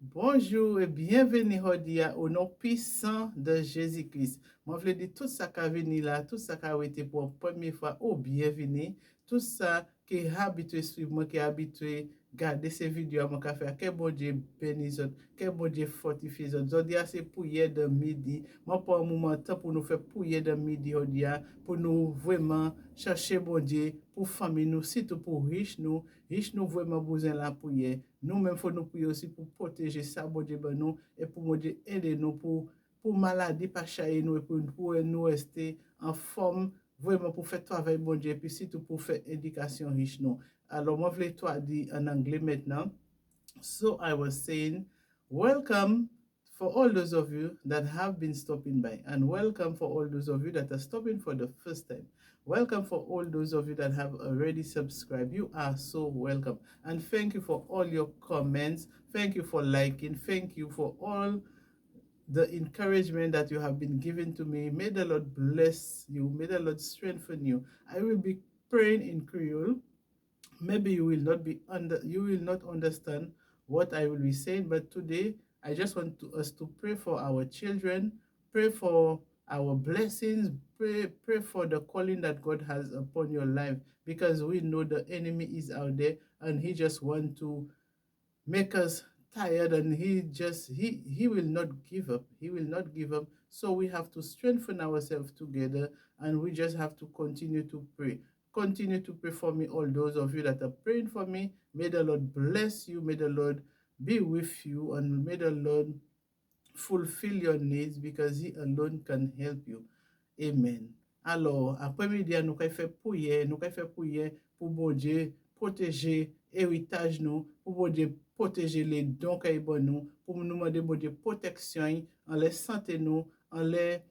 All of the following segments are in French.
Bonjour et bienvenue au nom puissant de Jésus-Christ. Moi, je veux dire tout ça qui a venu là, tout ça qui a été pour la première fois, bienvenue. Tout ça qui est habitué à suivre moi, qui est habitué à garder ces vidéos, moi, qui faire, que bon Dieu bénisse, que bon Dieu fortifie. Aujourd'hui, c'est prière de midi. Moi, pour un moment, temps pour nous faire prière de midi, pour nous vraiment chercher bon Dieu, pour famille nous, surtout pour riches nous vraiment besoin de la prière. Nous-mêmes, il faut nous prier aussi pour protéger ça, bon Dieu, ben nous, et pour bon Dieu, aider nous pour maladie, pas chailler nous, et pour nous rester en forme, vraiment pour faire travail, bon Dieu, et puis surtout pour faire éducation riche nous. Alors, moi, je voulais toi dire en anglais maintenant. So I was saying, welcome for all those of you that have been stopping by, and welcome for all those of you that are stopping for the first time. Welcome for all those of you that have already subscribed. You are so welcome. And thank you for all your comments. Thank you for liking. Thank you for all the encouragement that you have been giving to me. May the Lord bless you. May the Lord strengthen you. I will be praying in Creole. Maybe you will not understand what I will be saying, but today I just want us to pray for our children, pray for our blessings, pray for the calling that God has upon your life, because we know the enemy is out there and he just want to make us tired, and he will not give up. He will not give up. So we have to strengthen ourselves together, and we just have to continue to pray. Continue to pray for me, all those of you that are praying for me. May the Lord bless you. May the Lord be with you, and may the Lord fulfill your needs, because he alone can help you. Amen. Alors, après-midi, nous allons faire prière, pour bon Dieu protéger héritage nous, pour bon Dieu protéger les dons qu'il bon nous, pour nous demander bon Dieu protection en les santé nous, en les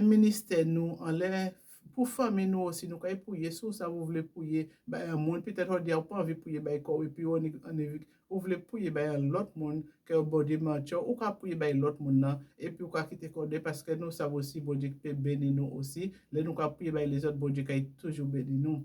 ministères nous, en les pour famille nous aussi, nous allons prier. Si ça vous voulez prier, ben, un monde peut-être on dit on pas envie de prier, ben, et puis on est vous voulez prier ben l'autre monde que bon Dieu marche ou qu'à prier ben l'autre monde et puis ou qu'à quitter cordé, parce que nous savons aussi bon Dieu peut bénir nous aussi, les nous qu'à prier ben les autres bon Dieu qui toujours bénir nous.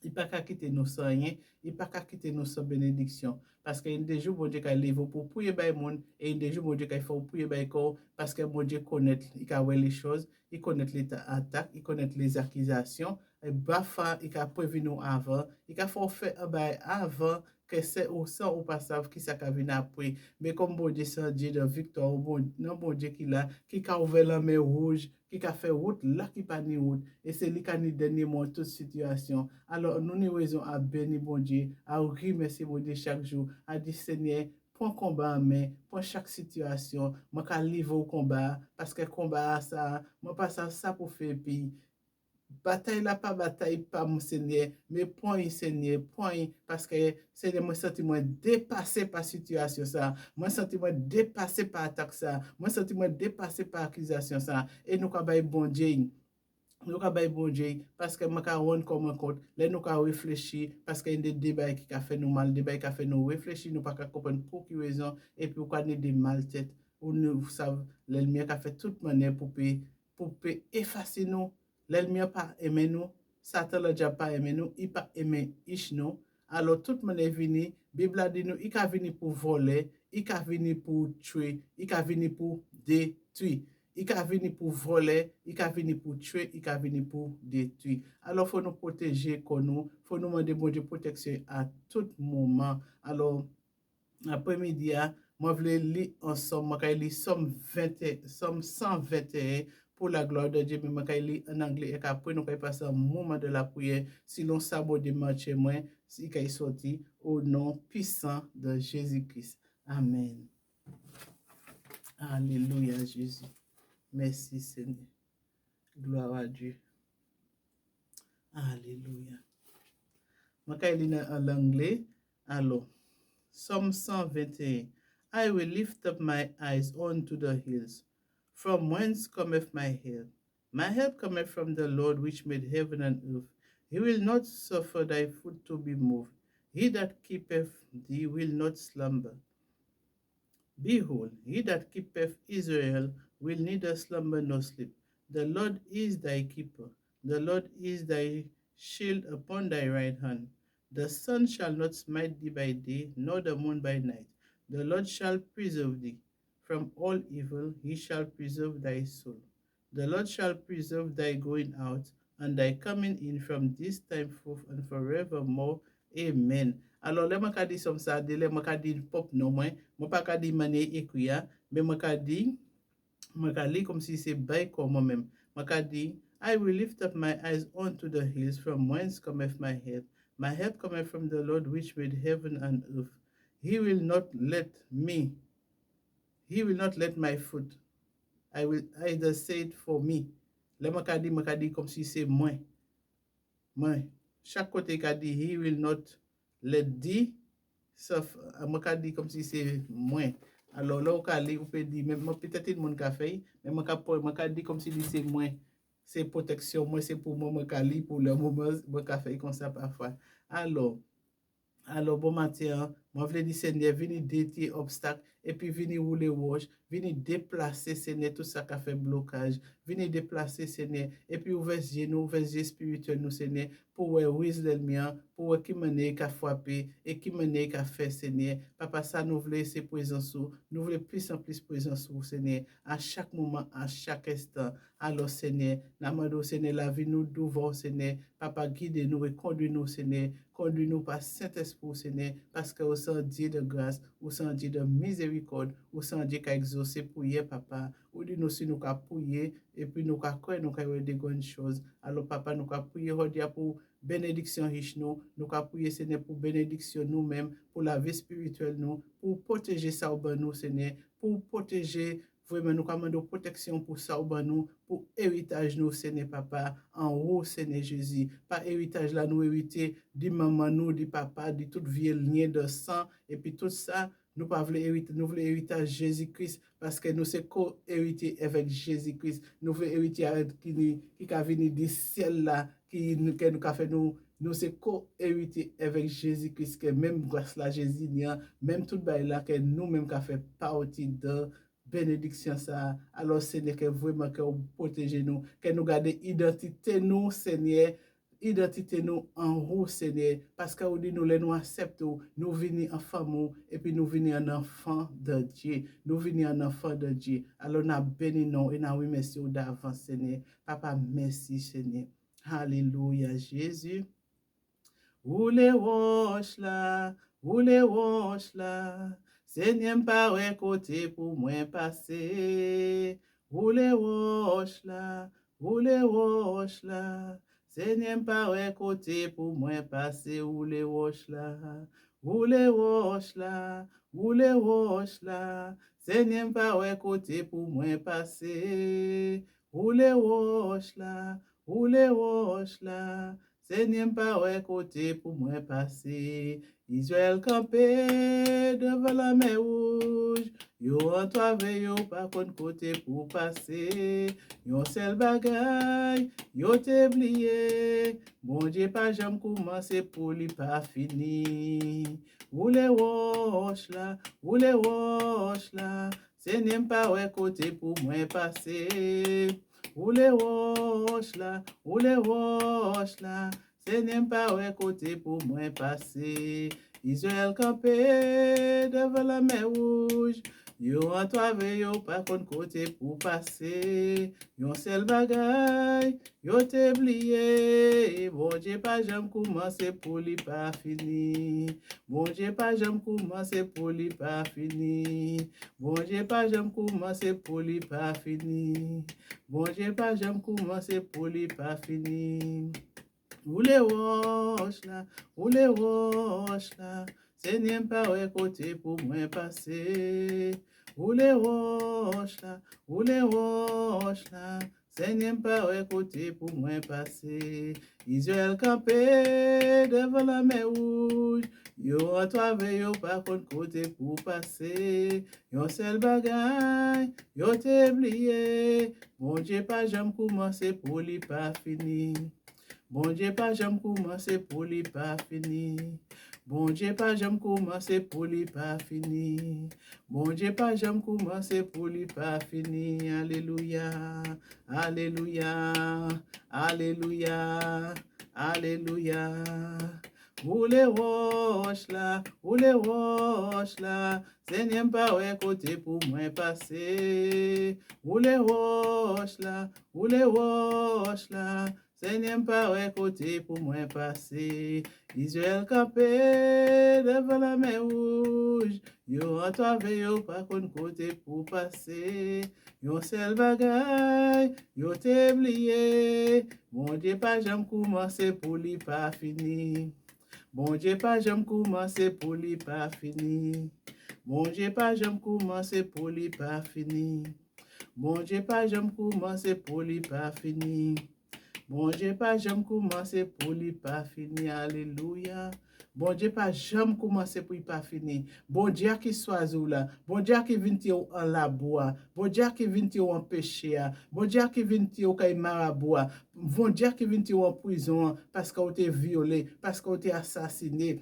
Il pas qu'à quitter nous sans rien, il pas qu'à quitter nous sans bénédiction. Parce qu'il y a des jours, bon Dieu, qui livre pour prier par le monde, et il y a des jours, bon Dieu, qui faut prier par le corps, parce que bon Dieu connaît, il connaît les choses, il connaît les attaques, il connaît les accusations, et parfois, il a prévu nous avant, il a fait faire avant, que c'est au sang ou pas savent qui ça vient après. Mais comme bon Dieu, c'est un Dieu de victoire, non bon Dieu qui a ouvert la mer rouge, qui a fait route là qui pas ni route, et c'est lui qui a ni dernier mot toute situation. Alors, nous nous raison à bénir bon Dieu, à remercier bon Dieu chaque jour, à dire Seigneur, prends combat en main, pour chaque situation, moi qu'à livre au combat, parce que combat ça, moi pas ça pour faire pays. Bataille là pas bataille pas mon Seigneur, mais point Seigneur, point, parce que Seigneur, moi senti moi dépassé par situation ça, moi senti moi dépassé par attaque ça, moi senti moi dépassé par accusation ça, et nous ka bay bon Dieu, nous ka bay bon Dieu, parce que moi ka rendre comme un compte, là nous ka réfléchir, parce qu'il y a des débats qui a fait nous mal, des débats qui a fait nous réfléchir, nous pas comprendre pour qui raison, et puis on a des mal tête, ou nous savons, l'ennemi a fait toute manière pour effacer nous. L'ennemi n'a pas aimé nous, Satan n'a déjà pas aimé nous, il n'a pas aimé Ish nous. Alors tout le monde est venu, la Bible a dit nous, il est venu pour voler, il est venu pour tuer, il est venu pour détruire. Il est venu pour voler, il est venu pour tuer, il est venu pour détruire. Alors, il faut nous protéger comme nous, il faut nous demander bon Dieu protection à tout moment. Alors, après-midi, moi, je voulais lire ensemble, moi, je lire Somme 121 pour la gloire de Dieu, mais je lire en anglais, et après, nous allons passer un moment de la prière, sinon, ça va démarcher moi, si il sorti au nom puissant de Jésus-Christ. Amen. Alléluia, Jésus. Merci, Seigneur. Gloire à Dieu. Alléluia. Je vais lire en anglais. Alors, Psalm 121. I will lift up my eyes unto the hills. From whence cometh my help? My help cometh from the Lord which made heaven and earth. He will not suffer thy foot to be moved. He that keepeth thee will not slumber. Behold, he that keepeth Israel will neither slumber nor sleep. The Lord is thy keeper. The Lord is thy shield upon thy right hand. The sun shall not smite thee by day, nor the moon by night. The Lord shall preserve thee from all evil, he shall preserve thy soul. The Lord shall preserve thy going out and thy coming in from this time forth and forevermore. Amen. Alors, le m'a dit comme ça, le m'a dit pop non moins, m'a pas dit mané écrit, mais m'a dit comme si c'est bail comme moi-même. M'a dit, I will lift up my eyes unto the hills from whence cometh my help. My help cometh from the Lord which made heaven and earth. He will not let my foot. I will either say it for me. Le m'a dit comme si c'est moi. Chaque côté qu'a dit, he will not let thee, sauf, m'a dit comme si c'est moi. Alors là, on peut dire, même peut-être tout le monde a fait, mais m'a dit comme si c'est moi. C'est protection, moi, c'est pour moi, m'a dit pour le moment, m'a fait comme ça parfois. Alors, bon matin, moi, je veux dire, Seigneur, venez détier obstacle, et puis venez rouler roche, venez déplacer, Seigneur, tout ça qui a fait blocage, venez déplacer, Seigneur, et puis ouvrir les yeux spirituels, nous, Seigneur, pour voir wisdom, pour voir qui manière qu'a frappé, et qui manière qu'a fait, Seigneur. Papa, ça, nous voulons ces présences, nous voulons plus en plus présence, Seigneur, à chaque moment, à chaque instant. Alors, Seigneur, nous Seigneur, la vie nous devons, Seigneur, Papa, guide-nous et conduis-nous, Seigneur. Conduis-nous par Saint-Esprit, Seigneur, parce que au sein Dieu de grâce, au sein Dieu de miséricorde, au sein Dieu qui a exaucé pour hier, Papa, ou dit nous si nous avons prié, et puis nous avons cru, nous avons des grandes choses. Alors, Papa, nous avons prié pour bénédiction riche, nous avons prié, Seigneur, pour bénédiction nous-mêmes, pour la vie spirituelle, nous, pour protéger ça au nous, Seigneur, pour protéger vraiment, nous commandons protection pour ça, nous, pour héritage, nous, Seigneur, Papa, en haut, Seigneur Jésus. Pas héritage là, nous hériter du maman, nous, du papa, de toute vieille lien de sang, et puis tout ça, nous pas voulons hériter, nous voulons héritage Jésus-Christ, parce que nous sommes co-héritiers avec Jésus-Christ. Nous voulons hériter qui a venu du ciel là, qui nous a fait nous sommes co-héritiers avec Jésus-Christ, que même grâce à Jésus, même tout là, que nous-mêmes qui fait partie de bénédiction ça. Alors, Seigneur, que vraiment que vous protégez nous, que nous gardons identité nous, Seigneur, identité nous en haut, Seigneur, parce que vous dites nous, nous acceptons, nous venons en femme, et puis nous venons en enfant de Dieu, nous venons en enfant de Dieu. Alors, nous bénissons et nous remercions d'avance, Seigneur. Papa, merci, Seigneur. Alléluia, Jésus. Où les roches là, Seigneur, pas un côté pour moi passer. Où les roches là, Seigneur, pas un côté pour moi passer. Où les roches là, Seigneur, pas un côté pour moi passer. Où les roches là, Seigneur, pas un côté pour moi passer. Israël campé devant la mer rouge. Yo entravé yo pas contre côté pour passer. Yon seul bagay, yo te oublié. Bon Dieu pas jamais commencé pour lui pas fini. Où les roches là, Seigneur, pas un côté pour moi passer. Où les roches là, Seigneur, pas un côté pour moi passer. Israël campé devant la mer rouge. Yo entravé yo pas contre côté pour passer. Yon seul bagay, yo te oublié. Bon Dieu pas jamais commencé pour lui pas fini. Bon Dieu pas jamais commencé pour lui pas fini. Bon Dieu pas jamais commencé pour lui pas fini. Bon Dieu pas jamais commencé pour lui pas fini. Où les roches là, Seigneur, pas un côté pour moi passer. Où les roches là, Seigneur, pas un côté pour moi passer. Israël campé devant la mer rouge. Yo entravé yo pas contre côté pour passer. Yon seul bagay, yo te oublié. Bon Dieu pas jamais commencé pour lui pas fini. Bon Dieu pas jamais commencé pour lui pas fini. Bon Dieu pas jamais commencé pour lui pas fini. Bon Dieu pas jamais commencé pour lui pas fini. Alléluia, alléluia, alléluia, alléluia. Ou les roches là, ou les roches là, Seigneur pas ouais côté pour moi passer. Ou les roches là, ou les roches là, Seigneur pas ouais côté pour moi passer. Israël campé devant la mer rouge, yo entravé yo pas kon côté pour passer. Yo seul bagay, yo te oublié, mon Dieu pas jamais commencé pour lui pas fini. Bon Dieu pas jamais commencé pour lui pas fini. Bon Dieu pas jamais commencé pour lui pas fini. Bon Dieu pas jamais commencé pour lui pas fini. Bon Dieu pas jamais commencé pour lui pas fini. Alléluia. Bon Dieu pas jamais commencé pour lui pas fini. Bon Dieu qui soit là. Bon Dieu qui vient en la bois. Bon Dieu qui vient en péché. Bon Dieu qui vient au kay marabout. Bon Dieu qui vient en prison parce qu'on t'a violé, parce qu'on t'a assassiné.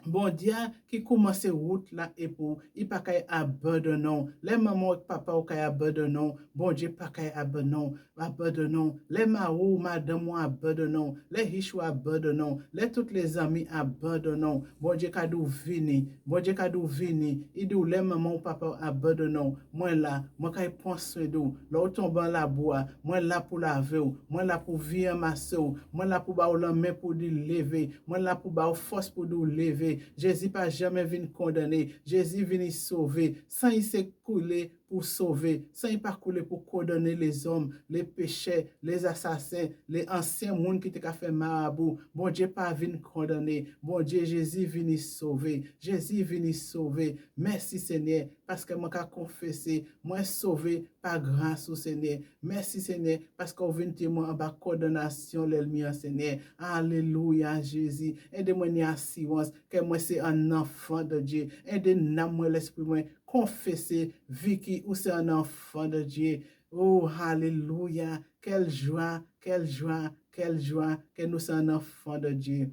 Bon Dieu qui commence route là et pour il pas qu'à abandonner les mamans papa ou qu'à abandonner bon Dieu pas qu'à abandonner les marou madame ou abandonner les riches ou abandonner les toutes les amis abandonner bon Dieu qu'a dou vini bon Dieu qu'a dou vini il dit les mamans ou papa abandonner moi là moi qu'à prendre soin d'eux là tombe dans la bois moi là pour laver moi là pour venir masser moi là pour ba la main pour dire lever moi là pour ba force pour nous lever. Jésus pas jamais venu condamner. Jésus venu sauver. Sans il s'est coulé pour sauver. Sans il pas coulé pour condamner les hommes, les pécheurs, les assassins, les anciens monde qui t'a fait marabout. Bon Dieu pas venu condamner. Bon Dieu, Jésus venu sauver. Jésus venu sauver. Merci Seigneur parce que moi j'ai confessé, moi sauvé par grâce au Seigneur. Merci Seigneur parce qu'on vient témoin en bas condamnation l'ennemi Seigneur. Alléluia Jésus. Aidez-moi à assurance que moi c'est un enfant de Dieu. Aidez-moi l'esprit moi confesser Vicky ou c'est un enfant de Dieu. Oh alléluia. Quelle joie, quelle joie, quelle joie que nous sommes un enfant de Dieu.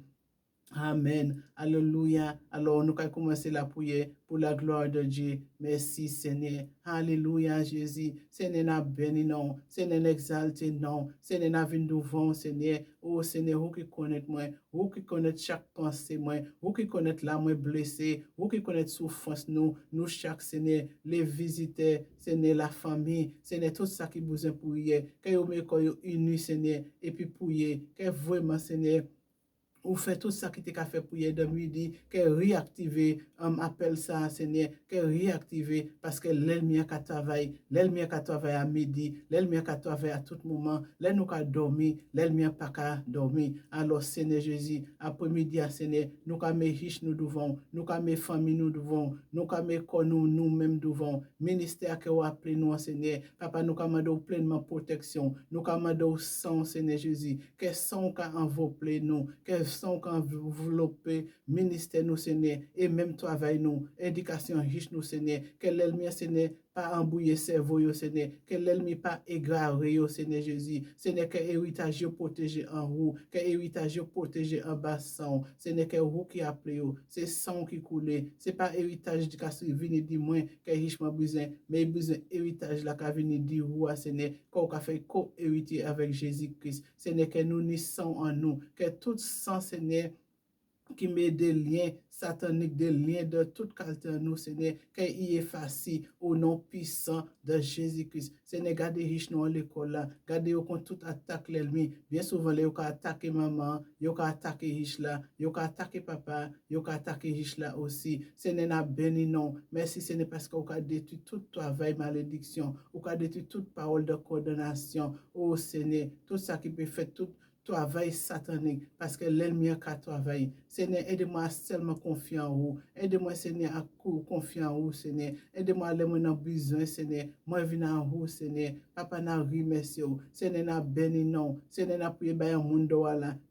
Amen. Alléluia. Alors, nous allons commencer la prière pour la gloire de Dieu. Merci, Seigneur. Alléluia, Jésus. Seigneur, n'a béni, non. Seigneur, n'exalte, non. Seigneur, n'a vu devant, Seigneur. Oh, Seigneur, vous qui connaissez moi, vous qui connaissez chaque pensée, moi, vous qui connaissez la moi blessée, vous qui connaissez souffrance, nous chaque, Seigneur, les visiteurs, Seigneur, la famille, Seigneur, tout ça qui vous a prié, que vous me unis, Seigneur, et puis prier, que vraiment, Seigneur, ou fait tout ça qui t'a fait prier de midi, que réactiver, appelle ça, Seigneur, que réactiver, parce que l'ennemi a travaillé à midi, l'ennemi a travaillé à tout moment, l'ennemi a dormi, l'ennemi a pas qu'à dormir. Alors, Seigneur Jésus, après-midi, Seigneur, nous avons mes riches, nous devons, nous avons mes familles, nous devons, nous avons mes corps, nous-mêmes devons, ministère que vous appelez nous, Seigneur, papa, nous avons pleinement protection, nous avons sang, Seigneur Jésus, que sang qu'a enveloppé nous, que sang qu'a enveloppé ministère nous, Seigneur, et même travail nous, éducation riche nous, Seigneur, que l'ennemi, Seigneur, pas embrouiller cerveau, Seigneur, que l'ennemi pas égaré, Seigneur Jésus, Seigneur, que héritage protégé en haut, que héritage protégé en bas, Seigneur, que vous qui appelez, c'est sang qui coule, c'est pas héritage qui a venu du moins, que richement besoin, mais besoin héritage là qui a venu du roi, Seigneur, qu'on a fait co-héritier avec Jésus-Christ, Seigneur, que nous n'y sommes en nous, que tout sang, Seigneur, qui met des liens sataniques, des liens de toute qualité en nous, Seigneur, qu'il efface au nom puissant de Jésus-Christ. Seigneur, gardez riche nous à l'école là, gardez au contre toute attaque l'ennemi. Bien souvent, ils ont attaqué maman, ils ont attaqué riche là, ils ont attaqué papa, ils ont attaqué riche là aussi. Seigneur, n'a béni non. Merci Seigneur parce qu'on a détruit tout travail malédiction, on a détruit toute parole de condamnation. Oh Seigneur, tout ça qui peut faire tout travail satanique parce que l'ennemi a travaillé. Seigneur, aide-moi à seulement confier en vous. Aide-moi, Seigneur, à confier en vous, Seigneur. Aide-moi à aller dans besoin, Seigneur. Moi, je viens en vous, Seigneur. Papa, n'a remercié vous. Seigneur, n'a béni non. Seigneur, n'a prié par un monde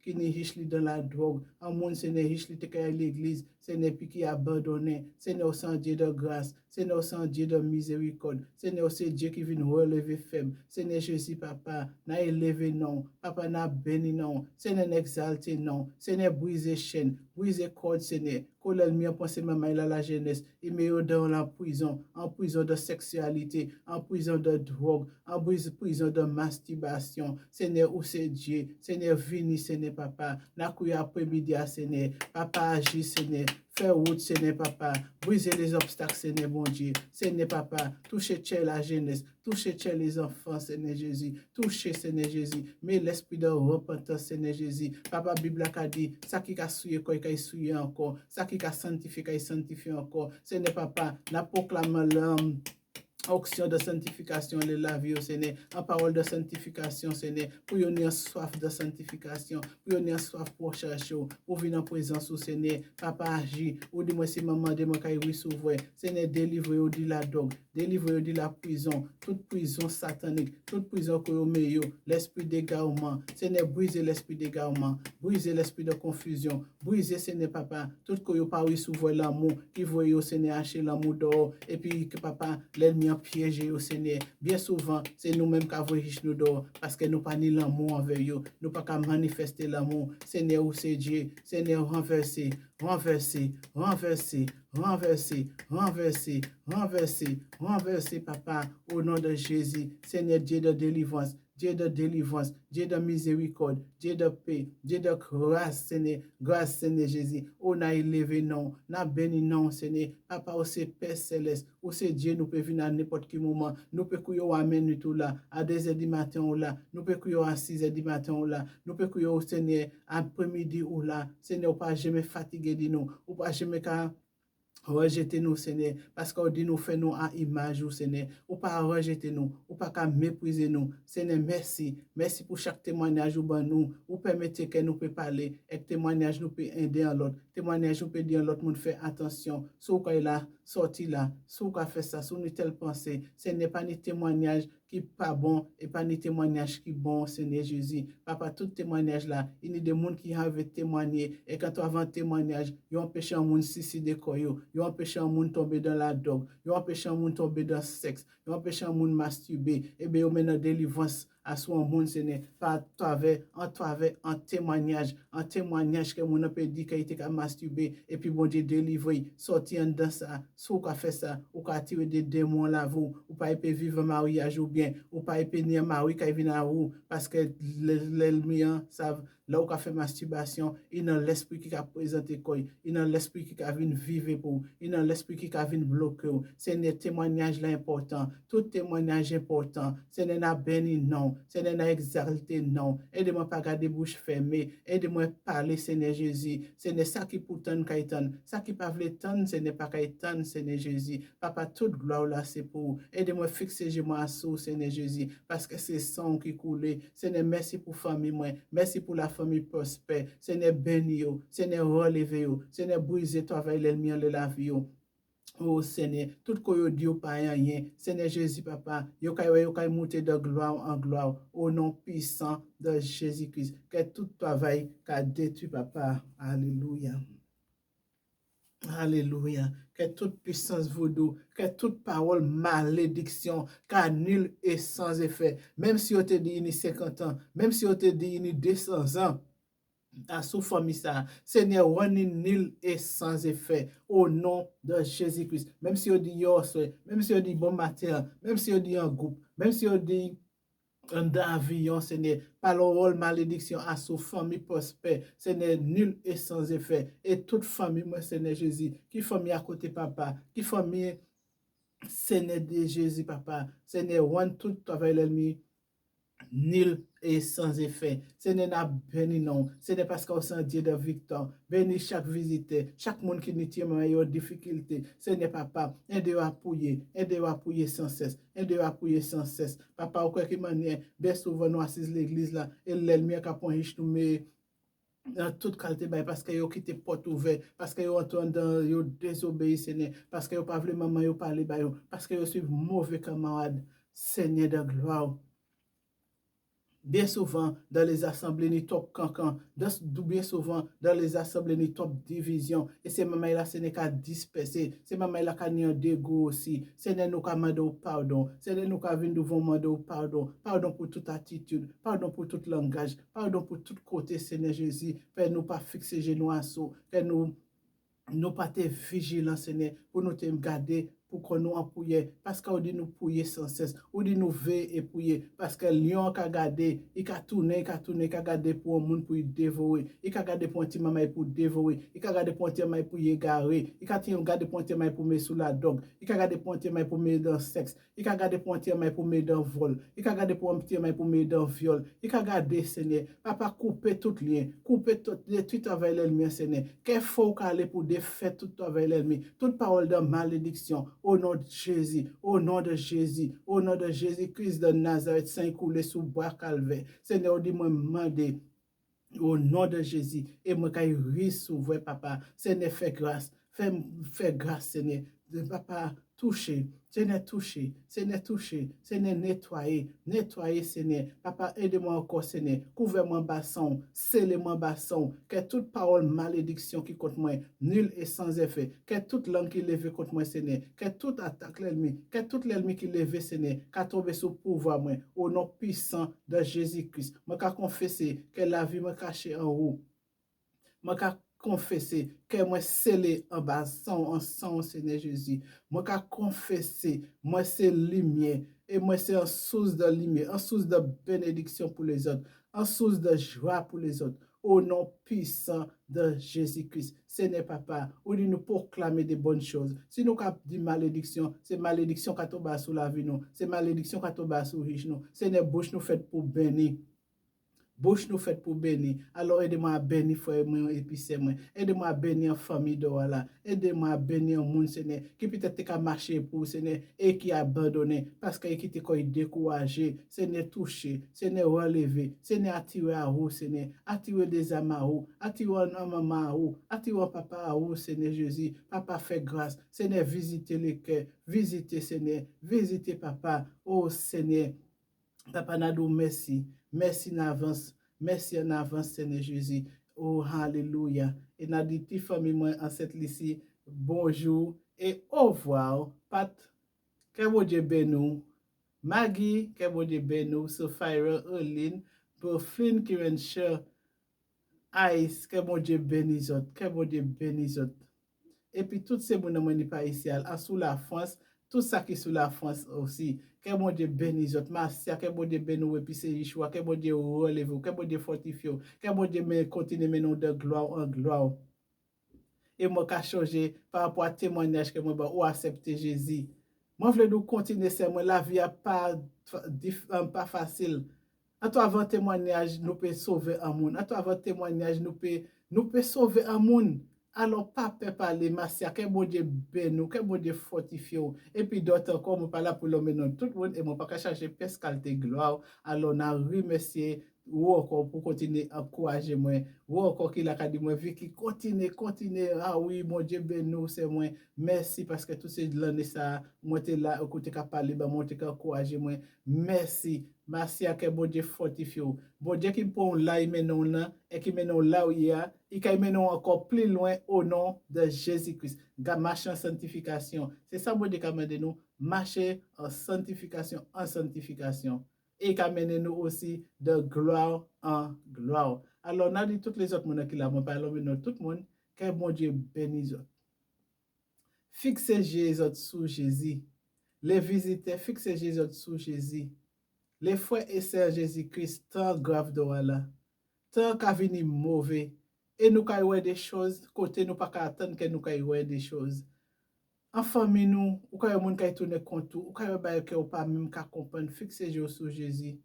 qui n'est riche dans la drogue. Un monde, Seigneur, riche à l'église. Seigneur, puis qui a abandonné. Seigneur, c'est Dieu de grâce. Seigneur, c'est Dieu de miséricorde. Seigneur, c'est Dieu qui vient relever faible. Seigneur Jésus, Papa, n'a élevé non. Papa, n'a béni non. Seigneur, n'exalte non. Seigneur, brise chaîne, brise corde, Seigneur. pour l'ennemi, penser maman il a la jeunesse, il met dans la prison, en prison de sexualité, en prison de drogue, en prison de masturbation. Seigneur, où c'est Dieu, Seigneur, vini, Seigneur, papa, n'a qu'à après-midi, Seigneur, papa agit, Seigneur, fais route, Seigneur, papa, briser les obstacles, Seigneur, bon Dieu, Seigneur, papa, touchez la jeunesse, touchez les enfants, Seigneur Jésus, touchez, Seigneur Jésus, mais l'esprit de repentance, Seigneur Jésus, papa, Bible a dit, ça qui a souillé, quoi, il a souillé encore, ça qui a sanctifié, il sanctifié encore, Seigneur, papa, n'a proclamé l'homme, onction de sanctification, les la vie au Seigneur, en parole de sanctification, Seigneur, pour yon ait soif de sanctification, pour yon ait soif pour chercher, pour venir en présence au Seigneur, papa agit, ou dis-moi si maman de moi qui s'ouvre, Seigneur, délivre-yo de la drogue, délivre-yo de la prison, toute prison satanique, toute prison que vous mettez, l'esprit d'égarement, Seigneur, brisez l'esprit d'égarement, brisez l'esprit de confusion, brisez, Seigneur, papa, tout que vous parlez s'ouvre l'amour, qui voyez au Seigneur acheter l'amour dehors, et puis que papa, l'ennemi piégé au Seigneur. Bien souvent, c'est nous-mêmes qui avons riche nous dehors parce que nous pas ni l'amour envers eux. Nous pas qu'à manifester l'amour. Seigneur, où c'est Dieu. Seigneur, renverser, renverser, renverser, renverser, renverser, renverser, renverser, papa, au nom de Jésus. Seigneur, Dieu de délivrance. Dieu de délivrance, Dieu de miséricorde, Dieu de paix, Dieu de grâce, Seigneur Jésus. On a élevé non, on a béni non, Seigneur. Papa, au c'est Père Céleste, au c'est Dieu, nous pouvons venir à n'importe quel moment. Nous pouvons amener tout là, à 2h du matin ou là, nous pouvons à 6h du matin ou là, nous pouvons au Seigneur, après-midi ou là. Seigneur, pas jamais fatigué de nous, ou pas jamais qu'à rejetez-nous, Seigneur, parce qu'on dit nous fait nous à image, Seigneur. Ou pas rejeter nous, ou pas qu'à mépriser nous. Seigneur, merci. Merci pour chaque témoignage ou ben nous. Ou permettez que nous puissions parler. Et témoignage nous peut aider à l'autre. Témoignage nous peut dire à l'autre monde fait attention. Soit qu'on est là, sorti là, soit qu'on fait ça, soit nous telle pensée. Ce n'est pas ni témoignage qui pas bon et pas ni témoignage qui bon, Seigneur Jésus. Papa, tout témoignage là, il y a des gens qui avaient témoigné et quand tu as un témoignage, ils ont empêché un monde suicider koyo, ils ont empêché un monde tomber dans la drogue, ils ont empêché un monde tomber dans le sexe, ils ont empêché un monde masturber, et bien ils ont maintenant délivrance à son monde, Seigneur, par travers un témoignage que mon peut dire qu'il était masturbé, et puis bon Dieu délivré, sortir dans ça, soit qu'on fait ça, ou qu'on tirer des démons là, vous, ou pas peut vivre un mariage ou bien, ou pas peut ni un mari qui vient à vous, parce que l'ennemi savent, là où on fait masturbation, il a l'esprit qui a présenté quoi, il a l'esprit qui a venu vivre pour, il a l'esprit qui a venu bloquer. C'est un témoignage là important, tout témoignage important, c'est un béni non, c'est un exalté non. Aidez-moi pas garder bouche fermée, aidez-moi parler Seigneur Jésus. Ce n'est ça qui pourtant kaitan, ça qui pas veut tant, ce n'est pas kaitan Seigneur Jésus. Papa, toute gloire là c'est pour. Aidez-moi fixer moi à sous Seigneur Jésus, parce que c'est sang qui coule. Seigneur, merci pour famille moi, merci pour la famille prospère. Seigneur, béni yo, Seigneur, relevez yo, Seigneur, brisez toi avec l'ennemi de la vie yo. Oh Seigneur, tout ce que vous dites pas rien. Seigneur Jésus, papa, vous pouvez monter de gloire en gloire au nom puissant de Jésus-Christ. Que tout travail qu'a détruit, papa. Alléluia. Alléluia. Que toute puissance vaudou, que toute parole malédiction, car nul est sans effet. Même si on te dit il y a 50 ans, même si on te dit il y a 200 ans, à sous famille ça. Seigneur, on est nul et sans effet au nom de Jésus-Christ. Même si on dit yo, même si on dit bon matin, même si on dit un groupe, même si on dit un avion, Seigneur, parole malédiction à sous famille prospère, Seigneur, nul et sans effet. Et toute famille, moi, Seigneur Jésus, qui famille à côté papa, qui famille, Seigneur de Jésus, papa, Seigneur, on tout avec l'ennemi nul et sans effet. Ce n'est pas béni non. Ce n'est parce qu'on sent Dieu de victoire. Béni chaque visiteur, chaque monde qui nous tient en difficulté. Ce n'est papa. Aidez-vous à appuyer sans cesse. Aidez-vous à appuyer sans cesse. Papa, au quelque manière, bien souvent nous assise l'église là, et l'ennemi a point riche nous mais dans toute qualité parce que yo quitté porte ouverte parce que yo entend dans yo désobéi Seigneur parce que yo pas vraiment maman yo parler ba yo parce que yo suis mauvais camarade Seigneur de gloire. Bien souvent, dans les assemblées, ni top cancan, bien souvent, dans les assemblées, ni top division, et c'est maman là, ce n'est qu'à disperser, c'est maman là, qu'à un dégoût aussi, c'est nous qu'à demander pardon, c'est nous qu'à venir devant demander pardon, pardon pour toute attitude, pardon pour tout langage, pardon pour tout côté, Seigneur Jésus, fais nous pas fixer genoux à sous, que nous nous pas te vigilants, Seigneur, pour nous te garder, pour qu'on nous empouille, parce qu'on dit nous pouiller sans cesse, ou dit nous veiller et pouiller, parce que lion a gardé, il a tourné, il a gardé pour un monde pour dévorer, il a gardé pour un petit maman pour dévorer, il a gardé pour un petit maman pour y égarer, il a gardé pour un petit maman pour mettre sous la dogue, il a gardé pour un petit maman pour mettre dans le sexe, il a gardé pour un petit maman pour mettre dans le vol, il a gardé pour un petit maman pour mettre dans le viol, il a gardé, Seigneur, papa, couper tout lien, couper tout avec l'ennemi, Seigneur, qu'il faut aller pour défaire tout avec l'ennemi, toute parole de malédiction, au nom de Jésus, au nom de Jésus, au nom de Jésus-Christ de Nazareth, Saint coulé sous bois calvaire. Seigneur, dis-moi, demandez au nom de Jésus, et moi, quand il rit sous vous, papa, Seigneur, fais grâce, fais grâce, Seigneur, de papa, toucher, Seigneur, toucher, Seigneur, toucher, Seigneur, nettoyer, nettoyer, Seigneur, papa, aide-moi encore, Seigneur, couvre-moi basson, scellez-moi basson, que toute parole malédiction qui contre moi, nulle et sans effet, que toute langue qui lève contre moi, Seigneur, que toute attaque l'ennemi, que tout l'ennemi qui lève, Seigneur, qu'à tomber sous pouvoir, moi, au nom puissant de Jésus-Christ, moi, qu'à confesser que la vie me cachée en haut, moi, qu'à confesser que moi scellé en bas en sang, Seigneur Jésus. Moi, qu'à confesser, moi, c'est lumière. Et moi, c'est une source de lumière, une source de bénédiction pour les autres, une source de joie pour les autres. Au nom puissant de Jésus-Christ. Seigneur Papa, où nous proclamer des bonnes choses. Si nous avons dit malédiction, c'est malédiction qui tombe sur la vie nous. C'est malédiction qui tombe sur riche nous. Seigneur, bouche nous fait pour bénir. Bouche nous fait pour bénir. Alors aidez-moi à bénir frère moi et puis c'est moi. Aidez-moi à bénir famille de voilà. Aidez-moi à bénir un monde Seigneur qui peut-être qu'à marcher pour Seigneur et qui a abandonné parce qu'il était quoi découragé. Seigneur touché, Seigneur relevé, Seigneur attiré à vous Seigneur, attiré des âmes à vous, attiré un maman à vous, attiré un papa à vous Seigneur Jésus. Papa fait grâce. Seigneur visitez les cœurs, visitez Seigneur, visitez papa. Oh Seigneur, papa Nadou merci. Merci en avance. Merci en avance, Seigneur Jésus. Oh, Alléluia. Et n'a dit, famille, moi, en cette lycée, bonjour et au revoir. Pat, que bon Dieu bénisse. Maggie, que bon Dieu bénisse. Sophia, Erline, Berflin, Kirensher, Ice, que bon Dieu bénisse. Que bon Dieu bénisse. Et puis, toutes ces gens qui sont pas ici, sous la France, tout ça qui est sous la France aussi. Que bon Dieu bénisse votre Marcia, que bon Dieu bénisse et puis c'est Yeshua, que bon Dieu relève, que bon Dieu fortifie, que bon Dieu continue mener de gloire en gloire. Et moi, qui changé par rapport à témoignage que moi, ou accepter Jésus. Moi, je veux continuer, c'est moi, la vie n'est pas facile. À travers le témoignage, nous pouvons sauver un monde. À travers le témoignage, nous pouvons sauver un monde. Alors, pas parler, Massia, que bon Dieu bénisse, que bon Dieu fortifie. Et puis d'autres encore, je parle pour l'homme, non, tout le monde, et moi, pas chercher pescalte gloire. Alors, on a remercié, ou encore pour continuer à encourager moi, ou encore qu'il a dit moi, Vicky, continue, ah oui, mon Dieu bénisse, c'est moi. Merci parce que tout c'est de l'année ça, moi, t'es là, écoutez, qu'à parler, moi, t'es qu'à encourager moi. Merci. Merci à que bon Dieu fortifie. Bon Dieu qui prend là, il mène là, et qui mène là où il y a, et qui mène encore plus loin au nom de Jésus-Christ. Marcher en sanctification. C'est ça, bon Dieu qui amène nous, marcher en sanctification, et qui amène nous aussi de gloire en gloire. Alors, on a dit toutes les autres monde qui l'ont parlé, mais tout le monde, que bon Dieu bénisse. Fixez Jésus sous Jésus. Les visiteurs, fixez Jésus sous Jésus. Les frères et sœurs Jésus-Christ, tant grave de là, tant qu'à venir mauvais, et nous avons des choses, côté nous pas attendre que nous avons des choses. En famille, nous, ou quand il y a des gens qui tournent contre ou quand il y a des gens qui pas même qu'à comprendre, fixer sur Jésus.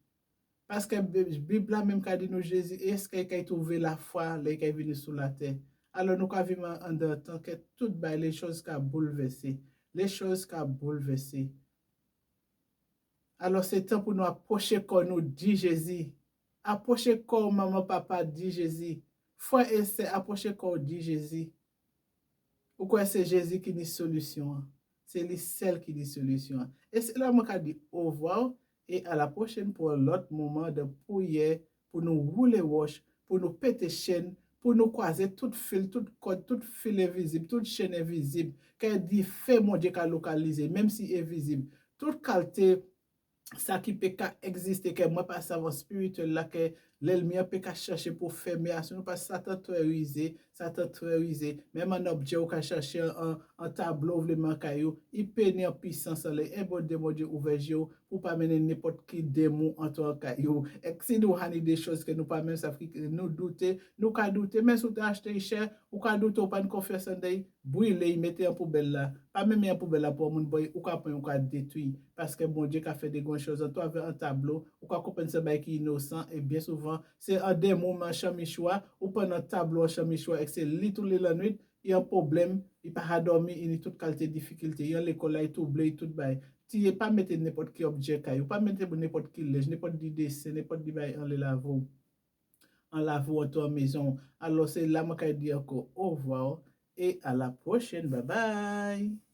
Parce que la Bible même dit nous Jésus, est-ce qu'il a trouvé la foi, là, qui est venu sur la terre. Alors nous avons vivre en temps que toutes les choses qui ont bouleversé, les choses qui ont bouleversé. Alors c'est temps pour nous approcher quand nous dit Jésus. Approcher quand maman, papa dit Jésus. Frère et sœur, approcher quand dit Jésus. Ou quoi c'est Jésus qui dit solution. C'est lui seul qui dit solution. Et c'est là que je dis au revoir et à la prochaine pour l'autre moment de prière, pour nous rouler roche, pour nous péter chaîne, pour nous croiser toute fil, toute code, toute fil invisible, toute chaîne invisible. Qu'elle dit, fait mon Dieu qu'à localiser, même si invisible. Toute qualité ça qui peut exister que moi pas savoir spirituel là que L'ennemi peut qu'à chercher pour fermer à ce nous pas Satan terrorisé, même un objet ou qu'à chercher un tableau vraiment caillou, il pénètre en puissance les un bon démon de ouvert pour pas mener n'importe qui démon en tant caillou. Et si nous avons des choses que nous pas même savons nous douter, nous qu'à douter, mais si vous achetez cher, ou qu'à douter ou pas une confiance en Dieu, brûlez, mettez en poubelle là, pas même en poubelle là pour mon boy, ou qu'à prendre ou qu'à détruire, parce que bon Dieu a fait des grandes choses en toi avec un tableau, ou qu'à comprendre ce bail qui est innocent, et bien souvent, c'est un démon en chamichois, ou pas un tableau en chamichois, et c'est lit tous les la nuit, il y a un problème, il pas dormir, il y a toute qualité de difficulté, il y a l'école là, il tout blé, tout bail. Tu ne pas mettre n'importe quel objet, ou pas mettre n'importe quel lèche, n'importe quel dessin, n'importe quel bail en le lavo, en lavo à ta maison. Alors c'est là que je dis encore au revoir et à la prochaine. Bye bye.